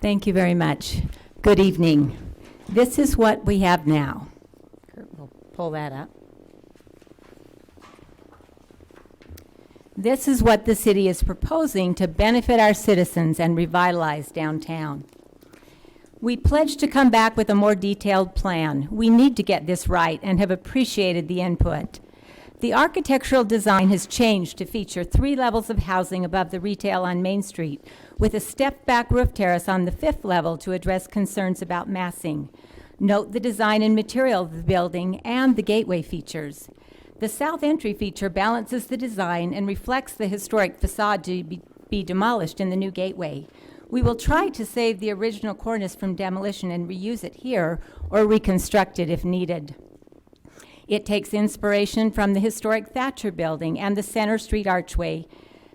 Thank you very much. Good evening. This is what we have now. We'll pull that up. This is what the city is proposing to benefit our citizens and revitalize downtown. We pledged to come back with a more detailed plan. We need to get this right and have appreciated the input. The architectural design has changed to feature 3 levels of housing above the retail on Main Street, with a step-back roof terrace on the 5th level to address concerns about massing. Note the design and material of the building and the gateway features. The south entry feature balances the design and reflects the historic facade to be demolished in the new gateway. We will try to save the original cornice from demolition and reuse it here or reconstruct it if needed. It takes inspiration from the historic Thatcher building and the Center Street archway.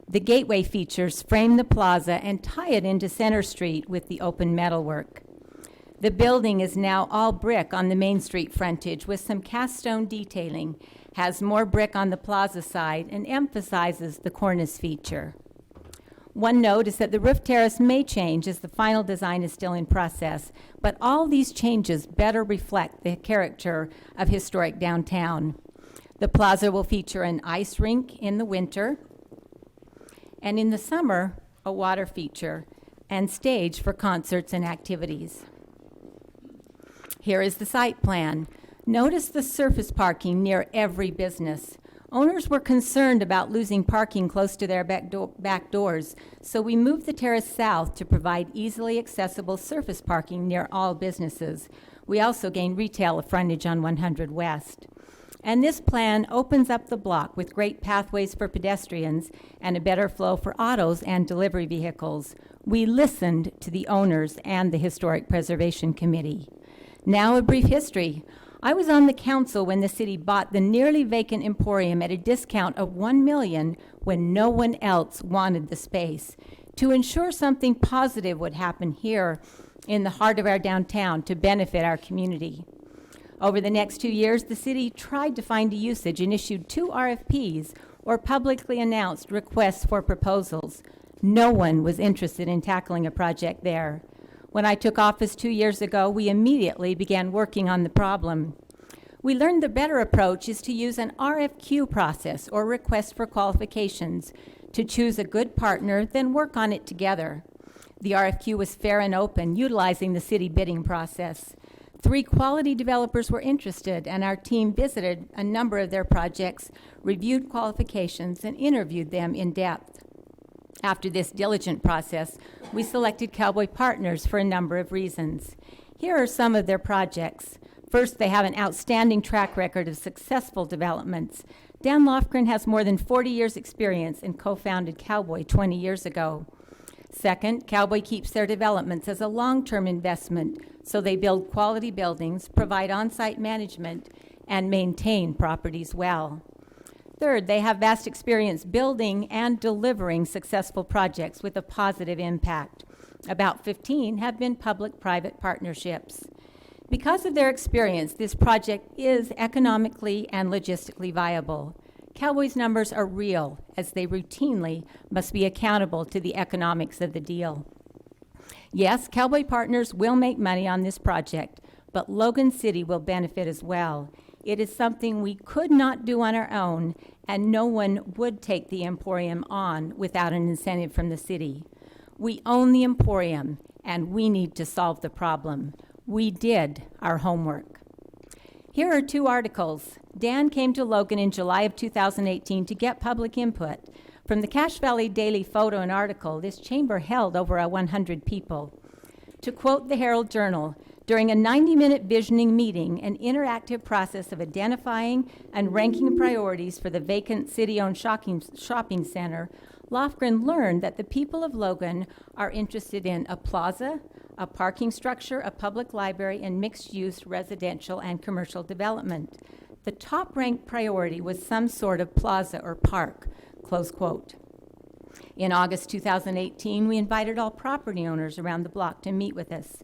The gateway features frame the plaza and tie it into Center Street with the open metalwork. The building is now all brick on the Main Street frontage with some cast stone detailing, has more brick on the plaza side, and emphasizes the cornice feature. One note is that the roof terrace may change as the final design is still in process, but all these changes better reflect the character of historic downtown. The plaza will feature an ice rink in the winter, and in the summer, a water feature and stage for concerts and activities. Here is the site plan. Notice the surface parking near every business. Owners were concerned about losing parking close to their back doors, so we moved the terrace south to provide easily accessible surface parking near all businesses. We also gained retail frontage on 100 West. And this plan opens up the block with great pathways for pedestrians and a better flow for autos and delivery vehicles. We listened to the owners and the Historic Preservation Committee. Now a brief history. I was on the council when the city bought the nearly vacant Emporium at a discount of $1 million when no one else wanted the space, to ensure something positive would happen here in the heart of our downtown to benefit our community. Over the next 2 years, the city tried to find a usage and issued 2 RFPs, or publicly announced requests for proposals. No one was interested in tackling a project there. When I took office 2 years ago, we immediately began working on the problem. We learned the better approach is to use an RFQ process, or request for qualifications, to choose a good partner, then work on it together. The RFQ was fair and open, utilizing the city bidding process. 3 quality developers were interested, and our team visited a number of their projects, reviewed qualifications, and interviewed them in depth. After this diligent process, we selected Cowboy Partners for a number of reasons. Here are some of their projects. First, they have an outstanding track record of successful developments. Dan Lofgren has more than 40 years' experience and co-founded Cowboy 20 years ago. Second, Cowboy keeps their developments as a long-term investment, so they build quality buildings, provide on-site management, and maintain properties well. Third, they have vast experience building and delivering successful projects with a positive impact. About 15 have been public-private partnerships. Because of their experience, this project is economically and logistically viable. Cowboy's numbers are real, as they routinely must be accountable to the economics of the deal. Yes, Cowboy Partners will make money on this project, but Logan City will benefit as well. It is something we could not do on our own, and no one would take the Emporium on without an incentive from the city. We own the Emporium, and we need to solve the problem. We did our homework. Here are 2 articles. Dan came to Logan in July of 2018 to get public input. From the Cache Valley Daily photo and article, this chamber held over 100 people. To quote the Herald Journal, during a 90-minute visioning meeting, an interactive process of identifying and ranking priorities for the vacant city-owned shopping center, Lofgren learned that the people of Logan are interested in a plaza, a parking structure, a public library, and mixed-use residential and commercial development. The top-ranked priority was some sort of plaza or park, close quote. In August 2018, we invited all property owners around the block to meet with us.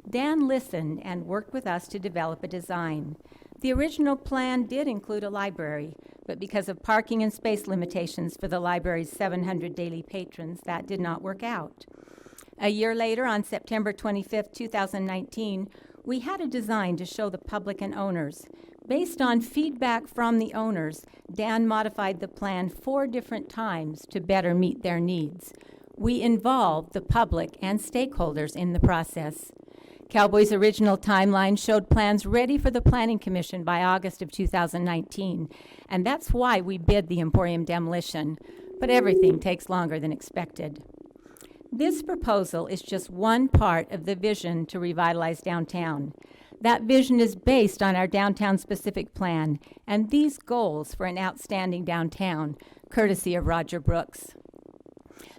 Dan listened and worked with us to develop a design. The original plan did include a library, but because of parking and space limitations for the library's 700 daily patrons, that did not work out. A year later, on September 25th, 2019, we had a design to show the public and owners. Based on feedback from the owners, Dan modified the plan 4 different times to better meet their needs. We involved the public and stakeholders in the process. Cowboy's original timeline showed plans ready for the Planning Commission by August of 2019, and that's why we bid the Emporium demolition, but everything takes longer than expected. This proposal is just one part of the vision to revitalize downtown. That vision is based on our downtown-specific plan and these goals for an outstanding downtown, courtesy of Roger Brooks.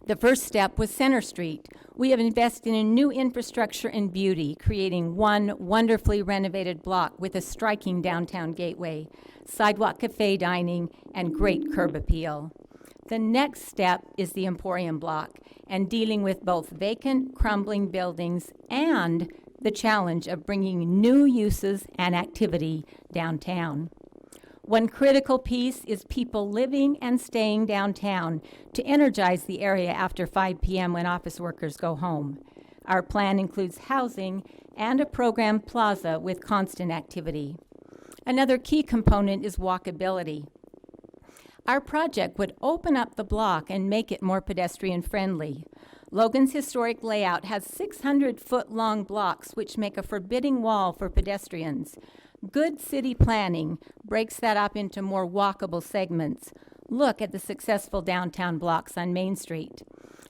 The first step was Center Street. We have invested in new infrastructure and beauty, creating one wonderfully renovated block with a striking downtown gateway, sidewalk cafe dining, and great curb appeal. The next step is the Emporium block and dealing with both vacant, crumbling buildings and the challenge of bringing new uses and activity downtown. One critical piece is people living and staying downtown to energize the area after 5 p.m. when office workers go home. Our plan includes housing and a program plaza with constant activity. Another key component is walkability. Our project would open up the block and make it more pedestrian friendly. Logan's historic layout has 600-foot-long blocks which make a forbidding wall for pedestrians. Good city planning breaks that up into more walkable segments. Look at the successful downtown blocks on Main Street.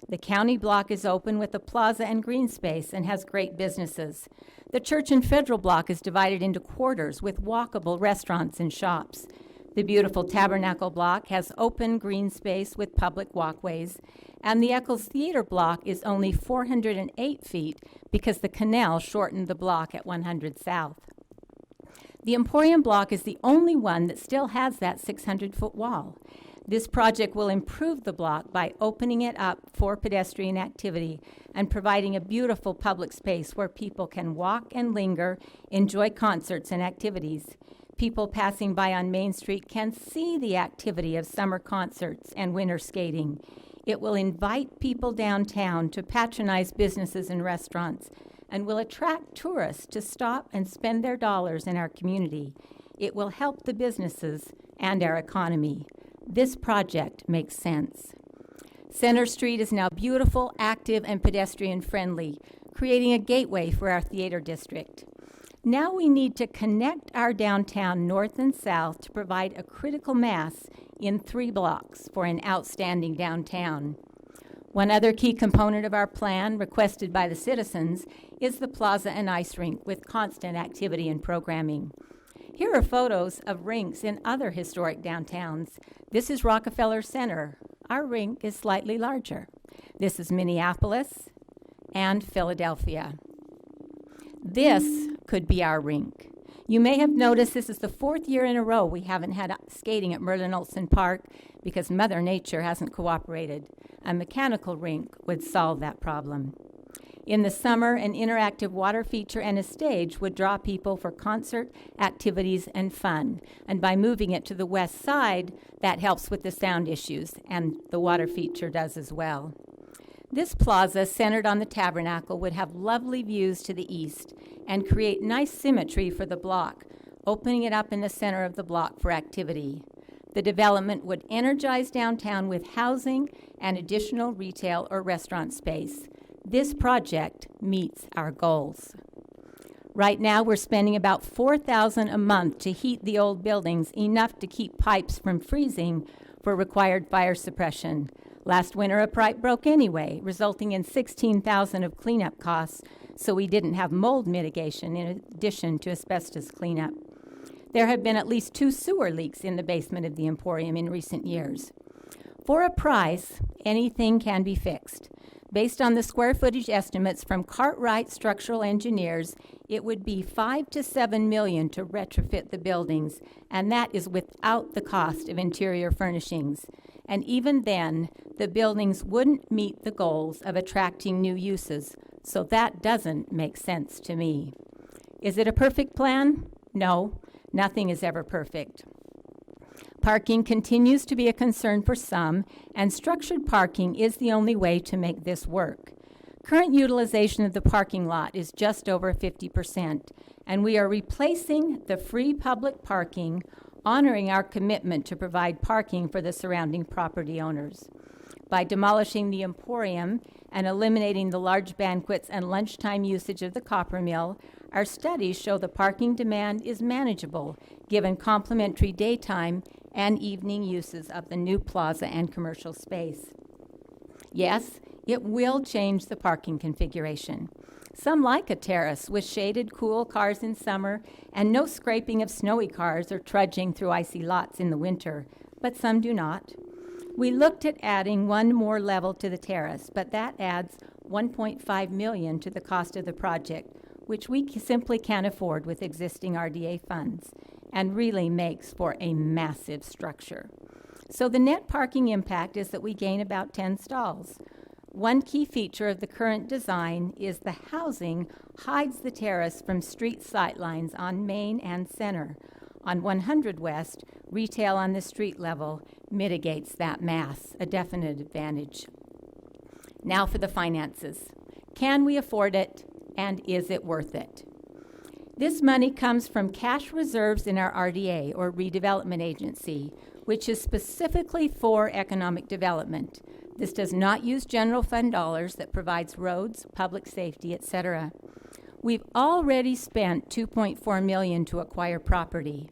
The county block is open with a plaza and green space and has great businesses. The Church and Federal block is divided into quarters with walkable restaurants and shops. The beautiful Tabernacle block has open green space with public walkways, and the Eccles Theater block is only 408 feet because the canal shortened the block at 100 South. The Emporium block is the only one that still has that 600-foot wall. This project will improve the block by opening it up for pedestrian activity and providing a beautiful public space where people can walk and linger, enjoy concerts and activities. People passing by on Main Street can see the activity of summer concerts and winter skating. It will invite people downtown to patronize businesses and restaurants and will attract tourists to stop and spend their dollars in our community. It will help the businesses and our economy. This project makes sense. Center Street is now beautiful, active, and pedestrian-friendly, creating a gateway for our theater district. Now we need to connect our downtown north and south to provide a critical mass in 3 blocks for an outstanding downtown. One other key component of our plan, requested by the citizens, is the plaza and ice rink with constant activity and programming. Here are photos of rinks in other historic downtowns. This is Rockefeller Center. Our rink is slightly larger. This is Minneapolis and Philadelphia. This could be our rink. You may have noticed this is the 4th year in a row we haven't had skating at Merlin Olsen Park because Mother Nature hasn't cooperated. A mechanical rink would solve that problem. In the summer, an interactive water feature and a stage would draw people for concert, activities, and fun. And by moving it to the west side, that helps with the sound issues, and the water feature does as well. This plaza, centered on the Tabernacle, would have lovely views to the east and create nice symmetry for the block, opening it up in the center of the block for activity. The development would energize downtown with housing and additional retail or restaurant space. This project meets our goals. Right now, we're spending about $4,000 a month to heat the old buildings, enough to keep pipes from freezing for required fire suppression. Last winter, a pipe broke anyway, resulting in $16,000 of cleanup costs, so we didn't have mold mitigation in addition to asbestos cleanup. There have been at least 2 sewer leaks in the basement of the Emporium in recent years. For a price, anything can be fixed. Based on the square footage estimates from Cartwright Structural Engineers, it would be $5 to $7 million to retrofit the buildings, and that is without the cost of interior furnishings. And even then, the buildings wouldn't meet the goals of attracting new uses, so that doesn't make sense to me. Is it a perfect plan? No, nothing is ever perfect. Parking continues to be a concern for some, and structured parking is the only way to make this work. Current utilization of the parking lot is just over 50%, and we are replacing the free public parking, honoring our commitment to provide parking for the surrounding property owners. By demolishing the Emporium and eliminating the large banquets and lunchtime usage of the copper mill, our studies show the parking demand is manageable given complementary daytime and evening uses of the new plaza and commercial space. Yes, it will change the parking configuration. Some like a terrace with shaded, cool cars in summer and no scraping of snowy cars or trudging through icy lots in the winter, but some do not. We looked at adding one more level to the terrace, but that adds $1.5 million to the cost of the project, which we simply can't afford with existing RDA funds, and really makes for a massive structure. So the net parking impact is that we gain about 10 stalls. One key feature of the current design is the housing hides the terrace from street sightlines on Main and Center. On 100 West, retail on the street level mitigates that mass, a definite advantage. Now for the finances. Can we afford it, and is it worth it? This money comes from cash reserves in our RDA, or Redevelopment Agency, which is specifically for economic development. This does not use general fund dollars that provides roads, public safety, etc. We've already spent $2.4 million to acquire property.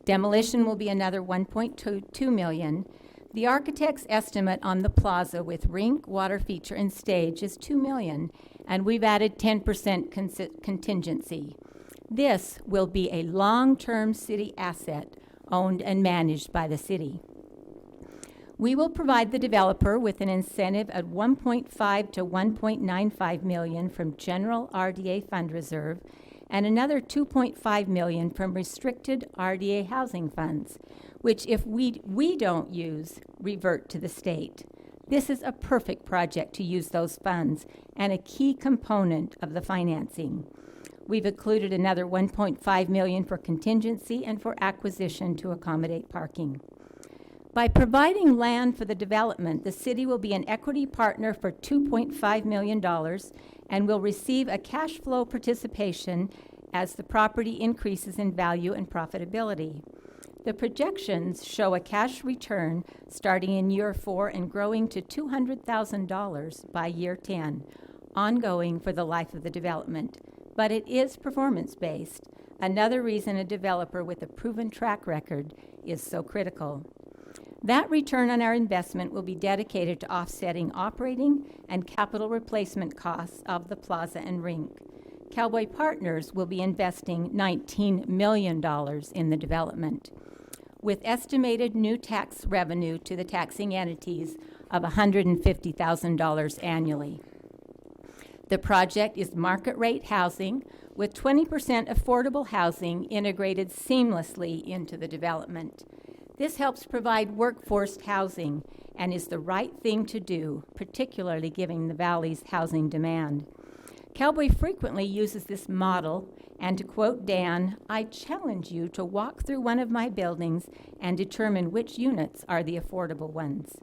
Demolition will be another $1.2 million. The architect's estimate on the plaza with rink, water feature, and stage is $2 million, and we've added 10% contingency. This will be a long-term city asset owned and managed by the city. We will provide the developer with an incentive at $1.5 to $1.95 million from general RDA fund reserve and another $2.5 million from restricted RDA housing funds, which if we don't use, revert to the state. This is a perfect project to use those funds and a key component of the financing. We've included another $1.5 million for contingency and for acquisition to accommodate parking. By providing land for the development, the city will be an equity partner for $2.5 million and will receive a cash flow participation as the property increases in value and profitability. The projections show a cash return starting in year 4 and growing to $200,000 by year 10, ongoing for the life of the development. But it is performance-based, another reason a developer with a proven track record is so critical. That return on our investment will be dedicated to offsetting operating and capital replacement costs of the plaza and rink. Cowboy Partners will be investing $19 million in the development, with estimated new tax revenue to the taxing entities of $150,000 annually. The project is market rate housing with 20% affordable housing integrated seamlessly into the development. This helps provide workforce housing and is the right thing to do, particularly given the valley's housing demand. Cowboy frequently uses this model, and to quote Dan, "I challenge you to walk through one of my buildings and determine which units are the affordable ones."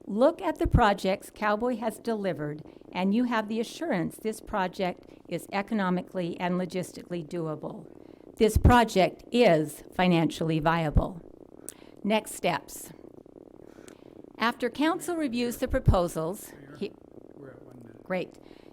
Look at the projects Cowboy has delivered, and you have the assurance this project is economically and logistically doable. This project is financially viable. Next steps. After council reviews the proposals, We're at 1 minute. great.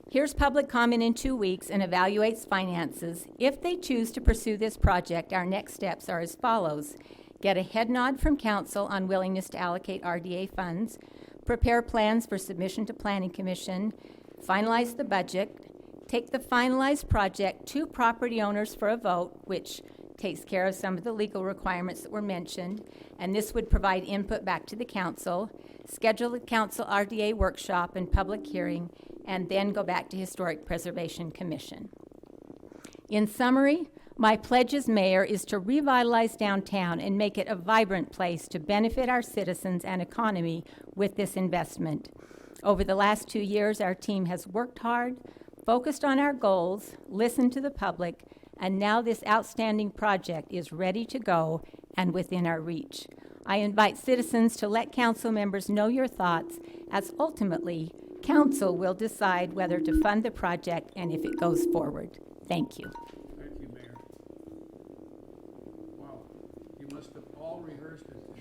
Here's public comment in 2 weeks and evaluates finances. If they choose to pursue this project, our next steps are as follows. Get a head nod from council on willingness to allocate RDA funds, prepare plans for submission to Planning Commission, finalize the budget, take the finalized project to property owners for a vote, which takes care of some of the legal requirements that were mentioned, and this would provide input back to the council, schedule the council RDA workshop and public hearing, and then go back to Historic Preservation Commission. In summary, my pledge as mayor is to revitalize downtown and make it a vibrant place to benefit our citizens and economy with this investment. Over the last 2 years, our team has worked hard, focused on our goals, listened to the public, and now this outstanding project is ready to go and within our reach. I invite citizens to let council members know your thoughts, as ultimately, Council will decide whether to fund the project and if it goes forward. Thank you. Thank you, Mayor. Wow, you must have all rehearsed it